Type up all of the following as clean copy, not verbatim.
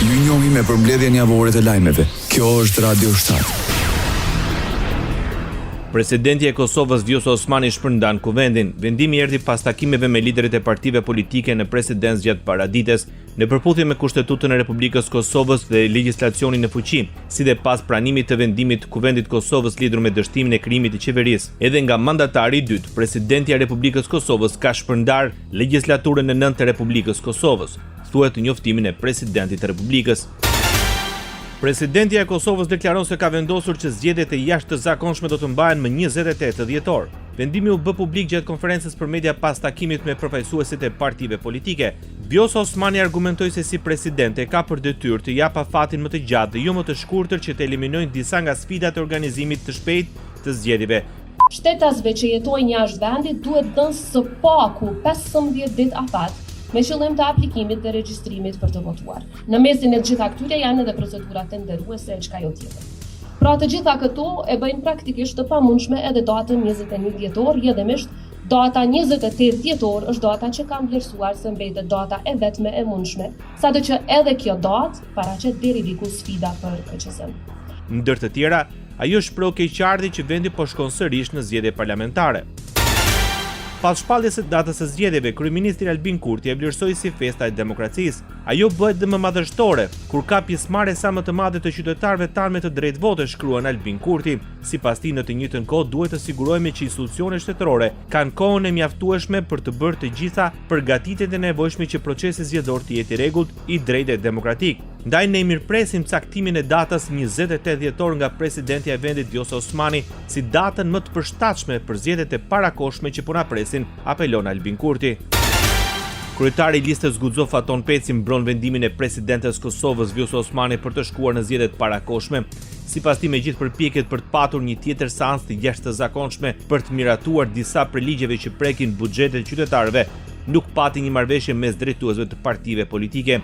Ju njohim me përmbledhjen javore të lajmeve. Kjo është Radio 7. Presidenti e Kosovës Vjosa Osmani shpërndan kuvendin. Vendimi erdhi pas takimeve me liderët e partive politike në presidencë gjatë paradites, në përputhje me Kushtetutën e Republikës Kosovës dhe legjislacionin në fuqi, si dhe pas pranimit të vendimit të Kuvendit Kosovës lidhur me dështimin e krijimit të qeverisë. Edhe nga mandatari i dytë, presidenti i Republikës Kosovës ka shpërndar legjislaturën e 9 të Republikës Kosovës, thuhet në njoftimin e presidentit të Republikës. Presidenti e Kosovës deklaron se ka vendosur që zgjedhjet e jashtëzakonshme do të mbahen më 28 dhjetor. Vendimi u bë publik gjatë konferencës për media pas takimit me përfaqësuesit e partive politike. Vjosa Osmani argumentoi se si presidente ka për detyrë të jap afatin më të gjatë dhe jo më të shkurtër që të eliminojnë disa nga sfidat e organizimit të shpejtë të zgjedhjeve. Shtetasve që jetojnë jashtë vendit duhet dhënë së paku 15 ditë afat me qëllim të aplikimit dhe regjistrimit për të votuar. Në mesin e gjitha këtyre janë edhe procedurat të nderuese e çka jo tjetër. Pra të gjitha këto e bëjnë praktikisht të pamundshme edhe datën 21 dhjetor, jedimisht data 28 dhjetor është data që ka vlerësuar se mbetet data e vetme e mundshme, sado që edhe kjo datë paraqet deri diku sfida për KQS-n. Ndër të tjera, ajo shpreh keqardhje që vendi po shkon sërish në zgjedhje parlamentare. Pas shpalljes së datës së zgjedhjeve, kryeministri Albin Kurti e vlerësoi si festa e demokracisë. Ajo bëhet dhe më madhështore, kur ka pjesëmarrje sa më të madhe të qytetarëve tanë me të drejtë vote, shkruan Albin Kurti. Sipas tij, në të njëjtën kohë duhet të sigurohemi që institucionet shtetërore kanë kohën e mjaftueshme për të bërë të gjitha përgatitjet e nevojshme që procesi zgjedhor të jetë i rregullt, i drejtë dhe demokratik. Ndaj ne mirëpresim caktimin e datës 28 dhjetor nga presidenti i vendit Vjosa Osmani si datën më të përshtatshme për zgjedhjet e parakohshme që po na presin, apelon Albin Kurti. Kryetari i listës Guxo Faton Peci mbron vendimin e presidentes Kosovës Vjosa Osmani për të shkuar në zgjedhjet parakohshme. Sipas tij, me gjithë përpjekjet për të patur një tjetër seancë të jashtëzakonshme për të miratuar disa prej ligjeve që prekin buxhetet e qytetarëve, nuk pati një marrëveshje mes drejtuesve të partive politike.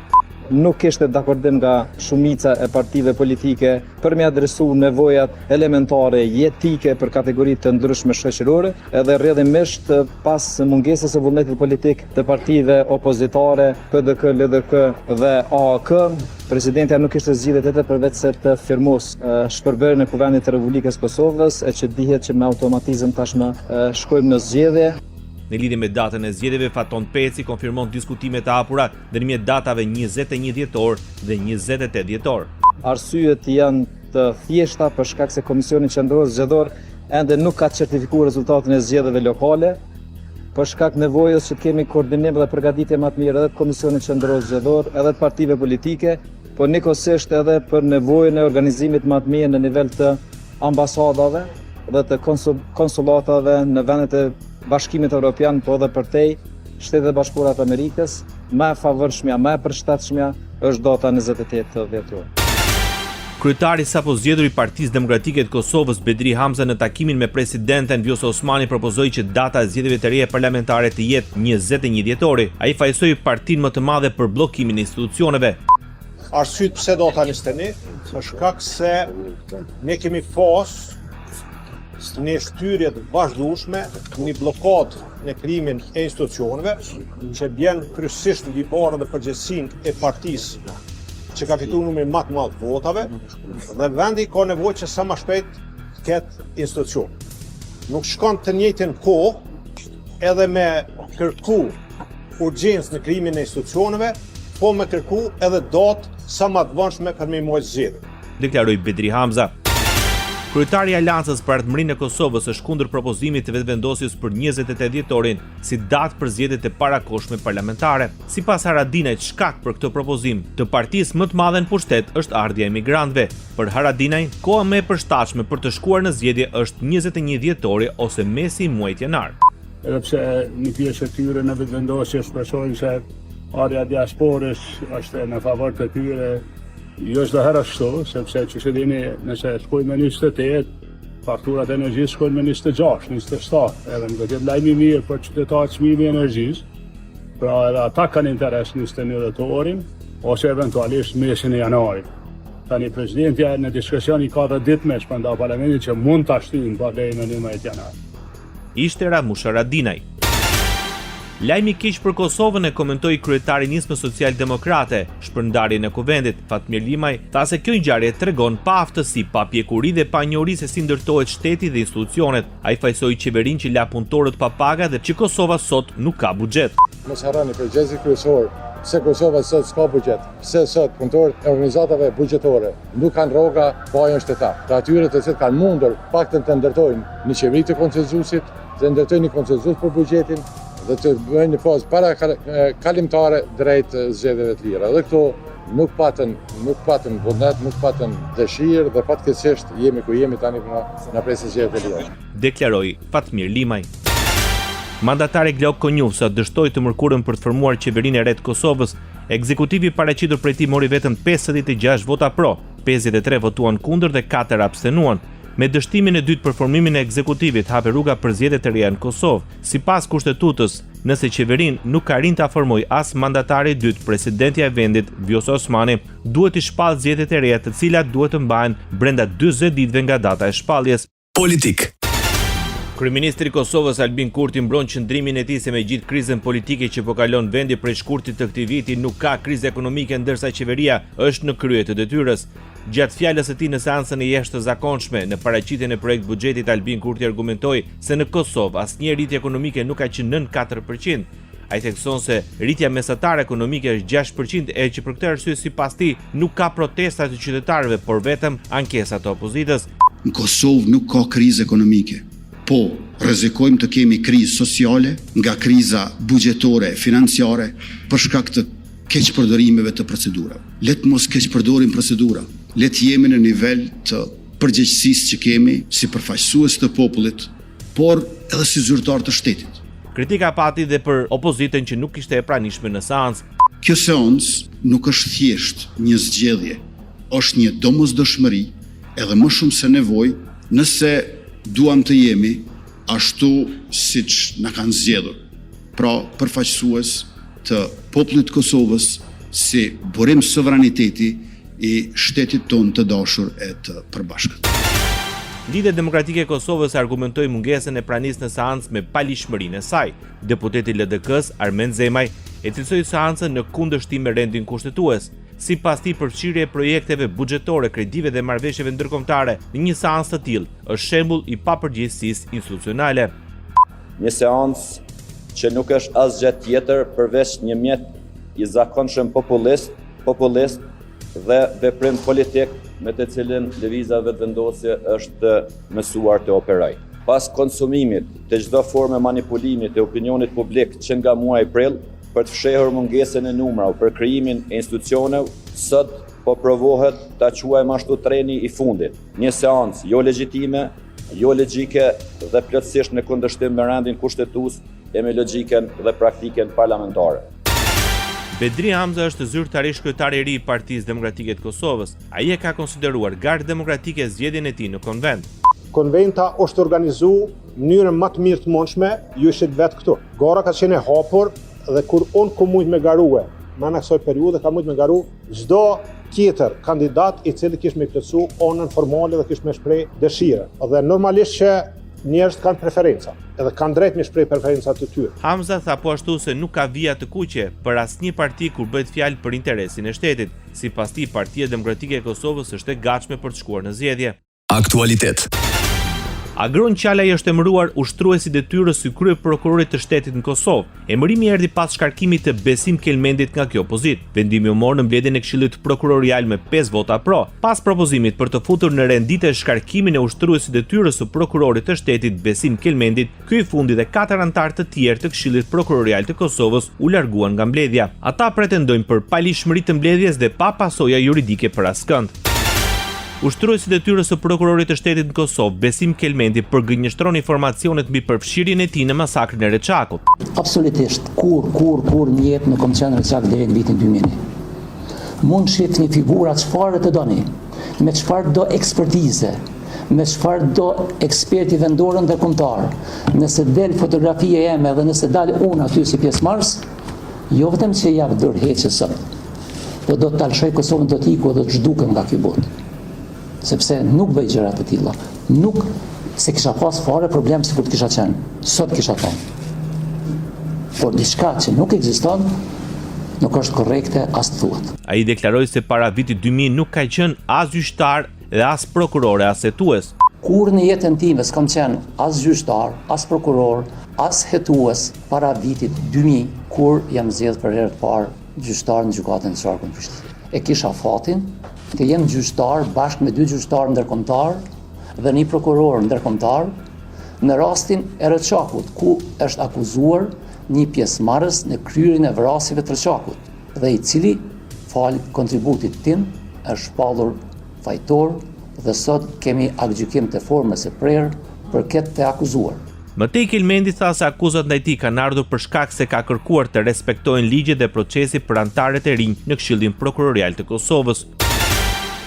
Nuk kishte dakordim nga shumica e partive politike për me adresu nevojat elementare jetike për kategoritë të ndryshme shoqërore, edhe rrjedhimisht pas mungesës së vullnetit politik të partive opozitare PDK, LDK dhe AAK, presidentja nuk kishte zgjidhje tjetër përveç se të firmos shpërbërjen e Kuvendit të Republikës Kosovës, e që dihet që me automatizëm tashmë shkojmë në zgjedhje. Në lidhje me datën e zgjedhjeve, Faton Peci konfirmon diskutimet e hapura ndërmjet datave 21 dhjetor dhe 28 dhjetor. Arsyet janë të thjeshta për shkak se Komisioni Qendror Zgjedhor ende nuk ka certifikuar rezultatin e zgjedhjeve lokale, për shkak nevojës që të kemi koordinim dhe përgatitje më të mirë edhe të Komisionit Qendror Zgjedhor, edhe të partive politike, por nikosisht edhe për nevojën e organizimit më të mirë në nivel të ambasadave dhe të konsulatave në vendet e Bashkimit Evropian, po edhe përtej Shtetet e Bashkuara të Amerikës, më e favërshmja, më e përshtatshmja është data 28 dhjetor. Kryetari sapo zgjedhur i Partisë Demokratike të Kosovës, Bedri Hamza, në takimin me presidenten Vjosa Osmani propozoi që data e zgjedhjeve të reja parlamentare të jetë 21 dhjetori. Ai fajsoi partinë më të madhe për bllokimin e institucioneve. Arsyet pse data 21, për shkak se ne kemi një shtyrje të vazhdueshme, një blokadë në krijimin e institucioneve, që bjen kryesisht në ndihmën dhe përgjegjësinë e partisë që ka fituar numrin më të madh të votave, dhe vendi ka nevojë që sa më shpejt të ketë institucion. Nuk shkon të njëjtën kohë edhe me kërku urgjencë në krijimin e institucioneve, po me kërku edhe datë sa më të vonshme për me mos zgjedhje, deklaroi Bedri Hamza. Kryetari i Aleancës për Ardhmërinë e Kosovës është kundër propozimit të vetëvendosjes për 28 dhjetorin si datë për zgjedhjet e parakohshme parlamentare. Sipas Haradinajt, shkak për këtë propozim të partisë më të madhe në pushtet është ardhja e migrantëve. Për Haradinaj, koha më e përshtatshme për të shkuar në zgjedhje është 21 dhjetori ose mesi i muajit janar. Edhe pse një pjesë e tyre në vetëvendosje shpresojnë se ardha e diasporës është në favor të tyre. Jo është dhe herë ashtu, sepse që që dini nëse shkojnë me 28, fakturat e energjisë shkojnë me 26, 27, edhe në këtë lajmi mirë për qytetarët çmimi i energjisë, pra edhe ata kanë interes 21 dhjetorin, ose eventualisht mesin e janarit. Tani presidentja në diskresion i ka 10 ditë me shpërnda parlamentit që mund ta shtyjnë pa deri në 19 janar. Ishte Ramush Haradinaj. Lajmi i keq për Kosovën e komentoi kryetari i nismës socialdemokrate, shpërndarjen e kuvendit. Fatmir Limaj tha se kjo ngjarje tregon pa aftësi, pa pjekuri dhe pa njohuri se si ndërtohet shteti dhe institucionet. Ai fajsoi qeverinë që la punëtorët pa paga dhe që Kosova sot nuk ka buxhet. Mos harroni përgjegjësi kryesor se Kosova sot s'ka buxhet, se sot punëtorët e organizatave buxhetore nuk kanë rroga pajën shtetar. Të atyre të cilët kanë mundur paktën të ndërtojnë një qeveri të konsenzusit, të ndërtojnë një konsenzus për buxhetin dhe të bëjnë një fazë para kalimtare drejt zgjedhjeve të lira. Dhe këto nuk patën vullnet, nuk patën dëshirë dhe fatkeqësisht jemi ku jemi tani na presin zgjedhjet e lira. Deklaroi Fatmir Limaj. Mandatari Glauk Konjufsa dështoi të mërkurën për të formuar qeverinë e re të Kosovës. Ekzekutivi paraqitur prej tij mori vetëm 56 vota pro, 53 votuan kundër dhe 4 abstenuan. Me dështimin e dytë për formimin e ekzekutivit hape rruga për zgjedhjet e reja në Kosovë. Sipas kushtetutës, nëse qeverinë nuk ka rinë ta formojë as mandatari i dytë, presidentja e vendit, Vjosa Osmani, duhet të shpallë zgjedhjet e reja, të cilat duhet të mbahen brenda 40 ditëve nga data e shpalljes. Politik. Kryeministri i Kosovës Albin Kurti mbron qëndrimin e tij se me gjithë krizën politike që po kalon vendi prej shkurtit të këtij viti nuk ka krizë ekonomike ndërsa qeveria është në krye të detyrës. Gjatë fjalës së tij në seancën e jashtëzakonshme në paraqitjen e projekt buxhetit, Albin Kurti argumentoi se në Kosovë asnjë rritje ekonomike nuk ka qenë nën 4%. Ai thekson se rritja mesatare ekonomike është 6% e që për këtë arsye sipas tij nuk ka protesta të qytetarëve, por vetëm ankesa të opozitës. Në Kosovë nuk ka krizë ekonomike, po rrezikojmë të kemi krizë sociale nga kriza buxhetore, financiare për shkak të keqpërdorimeve të procedurave. Le të mos keqpërdorim procedura. Le të jemi në nivel të përgjegjësisë që kemi si përfaqësues të popullit, por edhe si zyrtar të shtetit. Kritika pati dhe për opozitën që nuk ishte e pranishme në seancë. Kjo seancë nuk është thjesht një zgjedhje, është një domosdoshmëri, edhe më shumë se nevojë, nëse duam të jemi ashtu siç na kanë zgjedhur. Pra, përfaqësues të popullit të Kosovës si burim sovraniteti i shtetit tonë të dashur e të përbashkët. Lidhja Demokratike e Kosovës argumentoi mungesën e pranisë në seancë me palishmërinë e saj. Deputeti i LDK-s Armen Zemaj e cilësoi seancën në kundërshtim me rendin kushtetues. Sipas tij, përfshirja e projekteve buxhetore, kredive dhe marrëveshjeve ndërkombëtare në një seancë të tillë është shembull i papërgjegjësisë institucionale. Një seancë që nuk është asgjë tjetër përveç një mjet i zakonshëm populist dhe veprim politik me të cilin lëviza vetëvendosje është mësuar të operoj. Pas konsumimit të çdo forme manipulimi të opinionit publik që nga muaji prill për të fshehur mungesën e numrave për krijimin e institucioneve, sot po provohet ta quajmë ashtu treni i fundit. Një seancë jo legjitime, jo logjike dhe plotësisht në kundërshtim me rendin kushtetues e me logjikën dhe praktikën parlamentare. Bedri Hamza është zyrtarish kryetari i ri i Partisë Demokratike të Kosovës. Ai e ka konsideruar garë demokratike zgjedhjen e tij në konvent. Konventa është organizuar në mënyrën më të mirë të mundshme, ju ishit vetë këtu. Gara ka qenë e hapur dhe kur unë ku mujt me garue, ma në kësaj periudhe ka mujt me garu çdo tjetër kandidat i cili kishte me plotësu onën formale dhe kishte me shpreh dëshire. Dhe normalisht që njerëzit kanë preferenca, edhe kanë drejt me shpreh preferencat të tyre. Hamza tha po ashtu se nuk ka vija të kuqe për asnjë parti kur bëhet fjalë për interesin e shtetit. Sipas tij, Partia Demokratike e Kosovës është e gatshme për të shkuar në zgjedhje. Aktualitet. Agron Qalaj është emëruar ushtruesi detyrës si kryeprokurorit të shtetit në Kosovë. Emërimi erdhi pas shkarkimit të Besim Kelmendit nga kjo opozitë. Vendimi u mor në mbledhjen e Këshillit Prokurorial me 5 vota pro. Pas propozimit për të futur në rendite shkarkimin e ushtruesit detyrës së prokurorit të shtetit Besim Kelmendit, ky i fundit dhe 4 anëtarë të tjerë të Këshillit Prokurorial të Kosovës u larguan nga mbledhja. Ata pretendojnë për palishmëri të mbledhjes dhe pa pasoja juridike për askënd. Ushtruesi i detyrës së prokurorit të shtetit në Kosovë, Besim Kelmendi, përgënjeshtron informacionet mbi përfshirjen e tij në masakrin e Reçakut. Absolutisht, kur një jetë në Komision Reçak deri në vitin 2000. Mund shihni figura çfarë të doni, me çfarë do ekspertize, me çfarë do eksperti vendor ndërkombëtar. Nëse del fotografia ime dhe nëse dal unë aty si pjesëmarrës, jo vetëm se jap dorëheqje sot, po do të talshoj Kosovën, do të iku dhe të zhdukem nga ky botë. Sepse nuk bëj gjëra të tilla. Nuk se kisha pas fare problem sikur të kisha qenë. Sot kisha thënë. por diçka që nuk ekziston, nuk është korrekte as të thuhet. Ai deklaroi se para vitit 2000 nuk ka qenë as gjyqtar dhe as prokuror as hetues. Kur në jetën time s'kam qenë as gjyqtar, as prokuror, as hetues para vitit 2000, kur jam zgjedhur për herë të parë gjyqtar në gjykatën e Qarkut në Prishtinë. E kisha fatin të jem gjyqtar bashkë me 2 gjyqtarë ndërkombëtar dhe një prokuror ndërkombëtar në rastin e Rrçakut, ku është akuzuar një pjesëmarrës në kryerjen e vrasjeve të Rrçakut dhe i cili, fal kontributit tim, është shpallur fajtor dhe sot kemi aktgjykim të formës së prerë për këtë të akuzuar. Mëtej Kelmendi tha se akuzat ndaj tij kanë ardhur për shkak se ka kërkuar të respektojnë ligjet dhe procesi për anëtarët e rinj në Këshillin Prokurorial të Kosovës.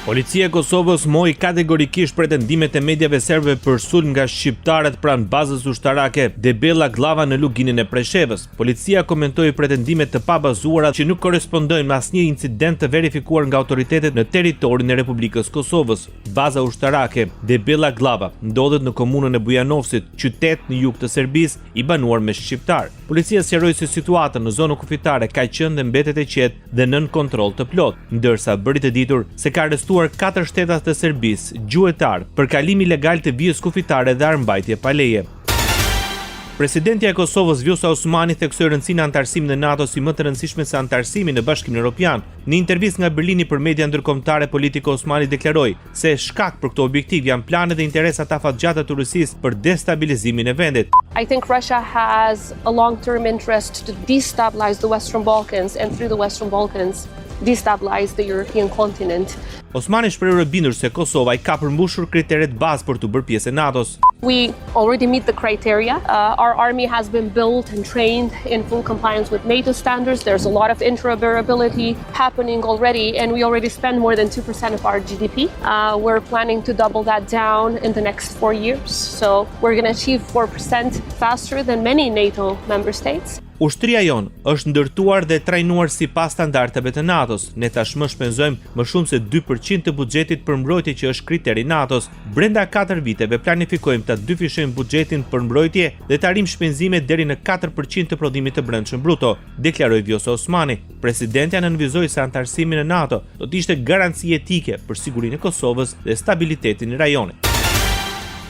Policia e Kosovës mori kategorikisht pretendimet e mediave serbe për sulm nga shqiptarët pranë bazës ushtarake Debella Glava në Luginën e Preshevës. Policia komentoi pretendimet të pabazuara që nuk korrespondojnë me asnjë incident të verifikuar nga autoritetet në territorin e Republikës Kosovës. Baza ushtarake Debella Glava ndodhet në komunën e Bujanovcit, qytet në jug të Serbisë i banuar me shqiptar. Policia sqaroi se situata në zonën kufitare ka qenë dhe mbetet e qetë dhe nën kontroll të plot, ndërsa bëri të ditur se ka arrestuar 4 shtetas të Serbisë gjuetar për kalim ilegal të vijës kufitare dhe armbajtje pa leje. Presidentja e Kosovës Vjosa Osmani theksoi rëndësinë e anëtarësimit në NATO si më të rëndësishme se anëtarësimi në Bashkimin Evropian. Në intervistë nga Berlini për media ndërkombëtare politike, Osmani deklaroi se shkak për këtë objektiv janë planet dhe interesat afatgjata të Rusisë për destabilizimin e vendit. I think Russia has a long-term interest to destabilize the Western Balkans and through the Western Balkans destabilize the European continent. Osmani shprehur e bindur se Kosova i ka përmbushur kriteret bazë për të bërë pjesë e NATO-s. We already meet the criteria. Our army has been built and trained in full compliance with NATO standards. There's a lot of interoperability happening already, and we already spend more than 2% of our GDP. We're planning to double that down in the next 4 years. So we're going to achieve 4% faster than many NATO member states. Ushtria jon është ndërtuar dhe trajnuar sipas standardeve të NATO-s. Ne tashmë shpenzojmë më shumë se 2% të buxhetit për mbrojtje që është kriteri NATO-s. Brenda 4 viteve planifikojmë ta dyfishojmë buxhetin për mbrojtje dhe të arrijmë shpenzimet deri në 4% të prodhimit të brendshëm bruto, deklaroi Vjosa Osmani. Presidentja nënvizoi se anëtarësimi në NATO do të ishte garanci etike për sigurinë e Kosovës dhe stabilitetin e rajonit.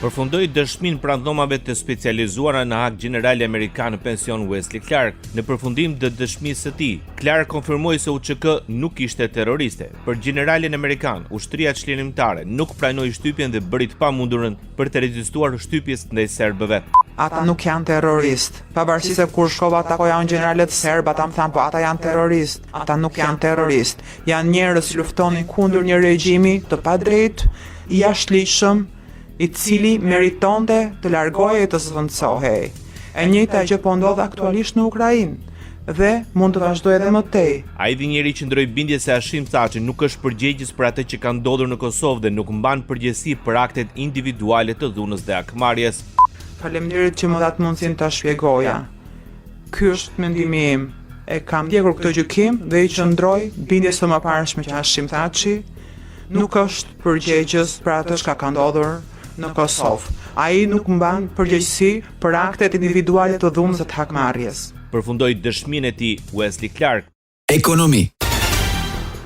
Përfundoi dëshminë pranë dhomave të specializuara në Hag Generali Amerikan në pension Wesley Clark. Në përfundim të dëshmisë së tij, Clark konfirmoi se UÇK nuk ishte terroriste. Për generalin amerikan, ushtria çlirimtare nuk pranoi shtypjen dhe bëri të pamundurën për të rezistuar shtypjes ndaj serbëve. Ata nuk janë terrorist. Pavarësisht se kur shkova takoja unë generalet serb, ata më thanë po ata janë terrorist. Ata nuk janë terrorist. Janë njerëz që luftonin kundër një regjimi të padrejtë, i jashtëligjshëm, i cili meritonte të largohej e të zvendësohej. E njëjta gjë po ndodh aktualisht në Ukrainë dhe mund të vazhdojë edhe më tej. Ai dhe njëri që ndroi bindje se Hashim Thaçi nuk është përgjegjës për atë që ka ndodhur në Kosovë dhe nuk mban përgjegjësi për aktet individuale të dhunës dhe akmarrjes. Faleminderit që më dhat mundësinë ta shpjegoja. Ky është mendimi im. E kam ndjekur këtë gjykim dhe i qëndroj bindjes së mëparshme që Hashim Thaçi nuk është përgjegjës për atë që ka ndodhur në Kosovë. Ai nuk mban përgjegjësi për aktet individuale të dhunës dhe të hakmarrjes. Përfundoi dëshminë e tij Wesley Clark. Ekonomi.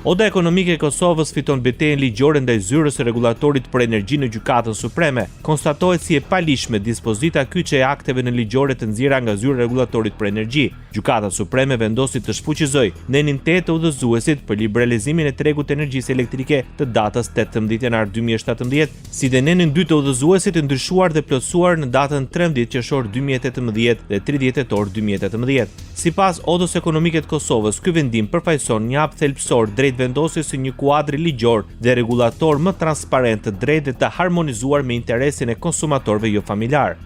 Oda ekonomike e Kosovës fiton betejën ligjore ndaj zyrës së rregullatorit për energji në Gjykatën Supreme. Konstatohet si e palishme dispozita kyçe e akteve në ligjore të nxjerra nga zyra e rregullatorit për energji. Gjykata Supreme vendosi të shfuqizojë nenin 8 të udhëzuesit për liberalizimin e tregut të energjisë elektrike të datës 18 janar 2017, si dhe nenin 2 të udhëzuesit të ndryshuar dhe plotësuar në datën 13 qershor 2018 dhe 30 tetor 2018. Sipas Odës ekonomike të Kosovës, ky vendim përfaqëson një hap thelbësor drejt vendosjes së një kuadri ligjor dhe regulator më transparent të drejtë dhe të harmonizuar me interesin e konsumatorëve jo familjar.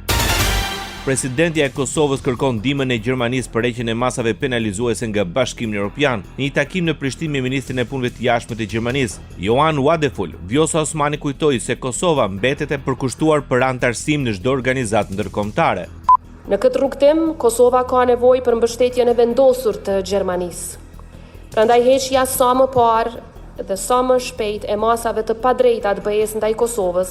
Presidentja e Kosovës kërkon ndihmën e Gjermanisë për heqjen e masave penalizuese nga Bashkimi Evropian. Në një takim në Prishtinë me ministrin e punëve të jashtme të Gjermanisë, Johan Wadeful, Vjosa Osmani kujtoi se Kosova mbetet e përkushtuar për anëtarësim në çdo organizatë ndërkombëtare. Në këtë rrugtim, Kosova ka nevojë për mbështetjen e vendosur të Gjermanisë. Prandaj heqja sa më parë dhe sa më shpejt e masave të padrejta të BE-s ndaj Kosovës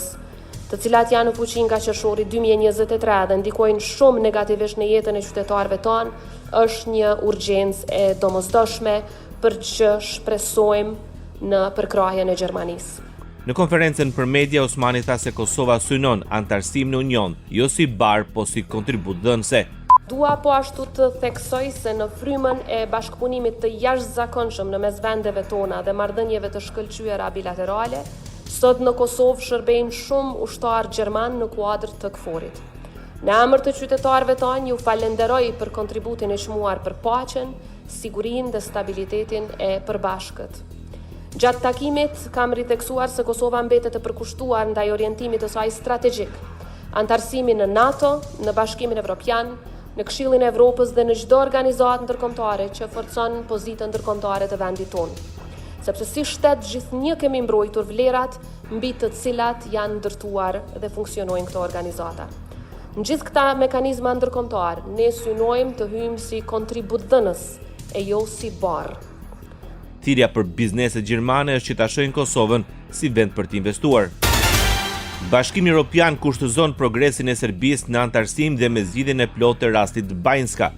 të cilat janë në fuqi nga qershori 2023 dhe ndikojnë shumë negativisht në jetën e qytetarëve tonë, është një urgjencë e domosdoshme për që shpresojmë në përkrahjen e Gjermanisë. Në konferencën për media, Osmani tha se Kosova synon antarësim në Union, jo si bar, po si kontribut dhënëse. Dua po ashtu të theksoj se në frymën e bashkëpunimit të jashtëzakonshëm në mes vendeve tona dhe marrëdhënieve të shkëlqyera bilaterale, sot në Kosovë shërbejnë shumë ushtarë gjerman në kuadër të KFOR-it. Në emër të qytetarëve tanë ju falenderoj për kontributin e çmuar për paqen, sigurinë dhe stabilitetin e përbashkët. Gjatë takimit kam riteksuar se Kosova mbetet e përkushtuar ndaj orientimit të saj strategjik, antarësimi në NATO, në Bashkimin Evropian, në Këshillin e Evropës dhe në çdo organizatë ndërkombëtare që forcon pozitën ndërkombëtare të vendit tonë. Sepse si shtet gjithnjë kemi mbrojtur vlerat mbi të cilat janë ndërtuar dhe funksionojnë këto organizata. Në gjithë këta mekanizma ndërkombëtar, ne synojmë të hyjmë si kontributdhënës e jo si barr. Thirrja për bizneset gjermane është që ta shohin Kosovën si vend për të investuar. Bashkimi Evropian kushtozon progresin e Serbisë në antarësim dhe me zgjidhjen e plotë të rastit Banjska.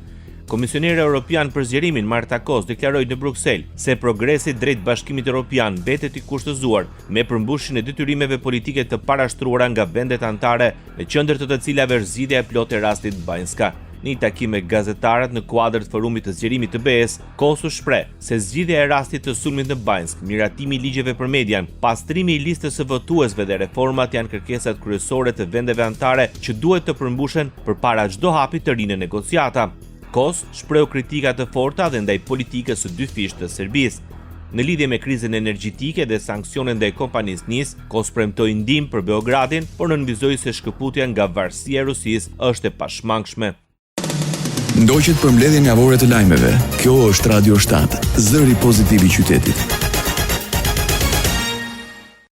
Komisioneri Evropian për zgjerimin Marta Kos deklaroi në Bruksel se progresi drejt Bashkimit Evropian mbetet i kushtozuar me përmbushjen e detyrimeve politike të parashtruara nga vendet anëtare, në qendër të cilave është zgjidhja e plotë e rastit Banjska. Në një takim me gazetarët në kuadër të forumit të zgjerimit të BE-s, Kosu shpreh se zgjidhja e rastit të sulmit në Banjsk, miratimi i ligjeve për median, pastrimi i listës së votuesve dhe reformat janë kërkesat kryesore të vendeve anëtare që duhet të përmbushen përpara çdo hapi të ri në negociata. Kos shpreu kritika të forta dhe ndaj politikës së dyfish të Serbisë. Në lidhje me krizën energjitike dhe sanksionet ndaj kompanisë NIS, Kos premtoi ndihmë për Beogradin, por nënvizoi se shkëputja nga varësia e Rusisë është e pashmangshme. Ndoqët për mbledhjen javore të lajmeve. Kjo është Radio 7, zëri pozitiv i qytetit.